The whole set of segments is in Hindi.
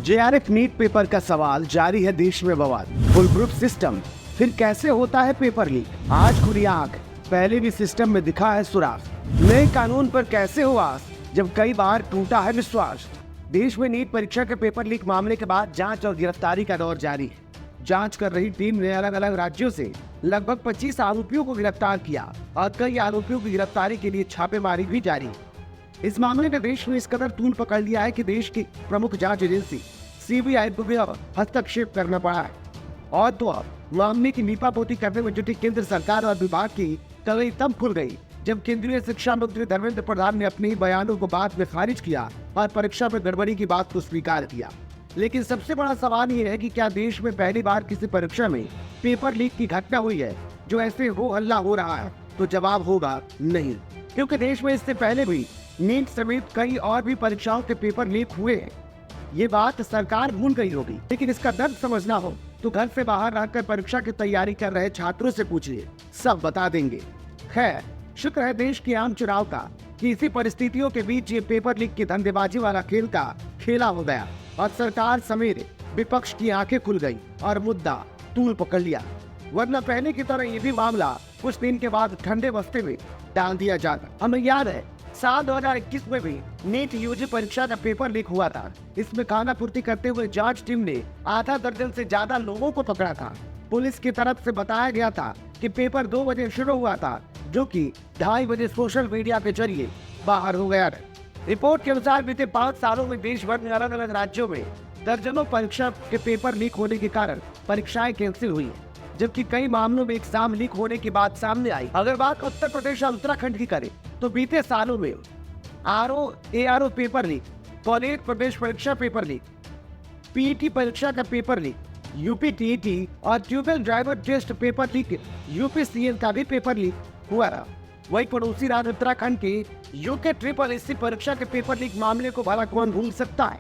जेआरएफ नीट पेपर का सवाल जारी है देश में बवाल। फुल प्रूफ सिस्टम, फिर कैसे होता है पेपर लीक? आज खुली आंख, पहले भी सिस्टम में दिखा है सुराग। नए कानून पर कैसे हुआ आस, जब कई बार टूटा है विश्वास। देश में नीट परीक्षा के पेपर लीक मामले के बाद जांच और गिरफ्तारी का दौर जारी है। जांच कर रही टीम ने अलग अलग राज्यों से लगभग 25 आरोपियों को गिरफ्तार किया और कई आरोपियों की गिरफ्तारी के लिए छापेमारी भी जारी है। इस मामले में देश ने इस कदर तूल पकड़ लिया है कि देश की प्रमुख जांच एजेंसी सीबीआई को भी अब हस्तक्षेप करना पड़ा है। और तो अब मामले की लीपापोती करने में जुटी केंद्र सरकार और विभाग की कलई तब खुल गई जब केंद्रीय शिक्षा मंत्री धर्मेंद्र प्रधान ने अपने बयानों को बाद में खारिज किया और परीक्षा में गड़बड़ी की बात को स्वीकार किया। लेकिन सबसे बड़ा सवाल ये है कि क्या देश में पहली बार किसी परीक्षा में पेपर लीक की घटना हुई है? जो ऐसे हो हल्ला हो रहा है तो जवाब होगा नहीं, क्योंकि देश में इससे पहले भी नीट समेत कई और भी परीक्षाओं के पेपर लीक हुए हैं। ये बात सरकार भूल गई होगी, लेकिन इसका दर्द समझना हो तो घर से बाहर रहकर परीक्षा की तैयारी कर रहे छात्रों से पूछिए, सब बता देंगे। खैर, शुक्र है देश के आम चुनाव का कि इसी परिस्थितियों के बीच ये पेपर लीक की धंधेबाजी वाला खेल का खेला हो गया और सरकार समेत विपक्ष की आंखें खुल गई और मुद्दा तूल पकड़ लिया। वरना पहले की तरह ये भी मामला कुछ दिन के बाद ठंडे बस्ते में डाल दिया जाता। हमें याद है साल 2021 में भी नीट यूजी परीक्षा का पेपर लीक हुआ था। इसमें खाना पूर्ति करते हुए जांच टीम ने आधा दर्जन से ज्यादा लोगों को पकड़ा था। पुलिस की तरफ से बताया गया था कि पेपर 2 बजे शुरू हुआ था, जो कि 2:30 बजे सोशल मीडिया के जरिए बाहर हो गया। रिपोर्ट के अनुसार बीते 5 सालों में देश भर में अलग अलग राज्यों में दर्जनों परीक्षा के पेपर लीक होने के कारण परीक्षाएं कैंसिल हुई है, जबकि कई मामलों में एग्जाम लीक होने की बात सामने आई। अगर बात उत्तर प्रदेश और उत्तराखंड की करें तो बीते सालों में ARO पेपर लीक, कॉलेज प्रवेश परीक्षा पेपर लीक, पीईटी परीक्षा का पेपर लीक, यूपी टीईटी और tubewell driver test paper leak, UPCL का भी पेपर लीक हुआ था। वही पड़ोसी राज्य उत्तराखंड के यूके SSC परीक्षा के पेपर लीक मामले को भला कौन भूल सकता है।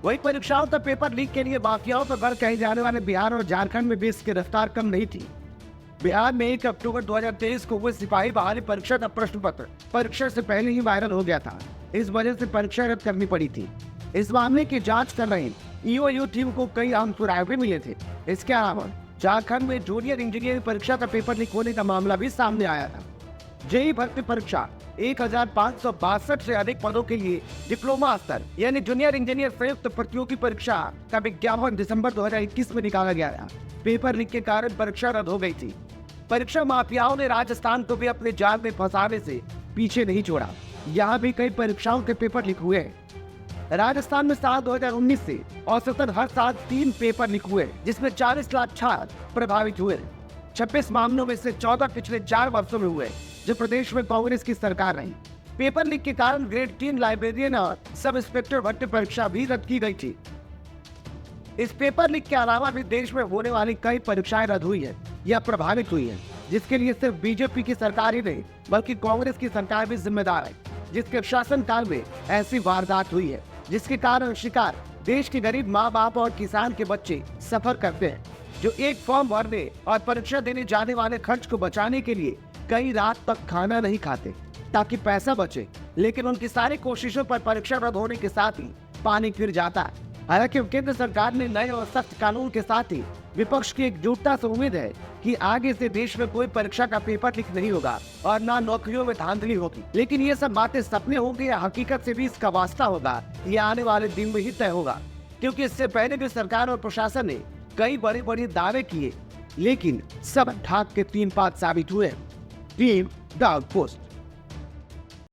वही परीक्षाओं का पेपर लीक के लिए माफियाओं पर बल कहे जाने वाले बिहार और झारखंड में भी इसकी रफ्तार कम नहीं थी। बिहार में 1 अक्टूबर 2023 को हुए सिपाही बहाली परीक्षा का प्रश्न पत्र परीक्षा से पहले ही वायरल हो गया था। इस वजह से परीक्षा रद्द करनी पड़ी थी। इस मामले की जांच कर रहे EOU टीम को कई अहम सुराग भी मिले थे। इसके अलावा झारखंड में जूनियर इंजीनियरिंग परीक्षा का पेपर लीक होने का मामला भी सामने आया था। जेईई भर्ती परीक्षा 1562 से अधिक पदों के लिए डिप्लोमा स्तर यानी जूनियर इंजीनियर संयुक्त प्रतियोगी परीक्षा का विज्ञापन दिसंबर 2021 में निकाला गया था। पेपर लीक के कारण परीक्षा रद्द हो गई थी। परीक्षा माफियाओं ने राजस्थान को भी अपने जाल में फंसाने से पीछे नहीं छोड़ा। यहाँ भी कई परीक्षाओं के पेपर लीक हुए हैं। राजस्थान में साल 2019 से औसतन हर साल 3 पेपर लीक हुए, जिसमें 40 लाख छात्र प्रभावित हुए। 26 मामलों में से 14 पिछले 4 वर्षों में हुए, जो प्रदेश में कांग्रेस की सरकार रही। पेपर लीक के कारण ग्रेड 3 लाइब्रेरियन और सब इंस्पेक्टर भर्ती परीक्षा भी रद्द की गई थी। इस पेपर लीक के अलावा भी देश में होने वाली कई परीक्षाएं रद्द हुई है या प्रभावित हुई है, जिसके लिए सिर्फ बीजेपी की सरकार ही नहीं बल्कि कांग्रेस की सरकार भी जिम्मेदार है, जिसके शासनकाल में ऐसी वारदात हुई है, जिसके कारण शिकार देश के गरीब माँ बाप और किसान के बच्चे सफर करते हैं, जो एक फॉर्म भरने और परीक्षा देने जाने वाले खर्च को बचाने के लिए कई रात तक खाना नहीं खाते ताकि पैसा बचे। लेकिन उनकी सारी कोशिशों पर परीक्षा रद्द होने के साथ ही पानी फिर जाता है। हालांकि केंद्र सरकार ने नए और सख्त कानून के साथ ही विपक्ष की एकजुटता से उम्मीद है कि आगे से देश में कोई परीक्षा का पेपर लीक नहीं होगा और ना नौकरियों में धांधली होगी। लेकिन ये सब बातें सपने होंगे या हकीकत से भी इसका वास्ता होगा, ये आने वाले दिन में ही तय होगा, क्योंकि इससे पहले भी सरकार और प्रशासन ने कई बड़े बड़े दावे किए, लेकिन सब ठाक के 3 पात साबित हुए। Team the post.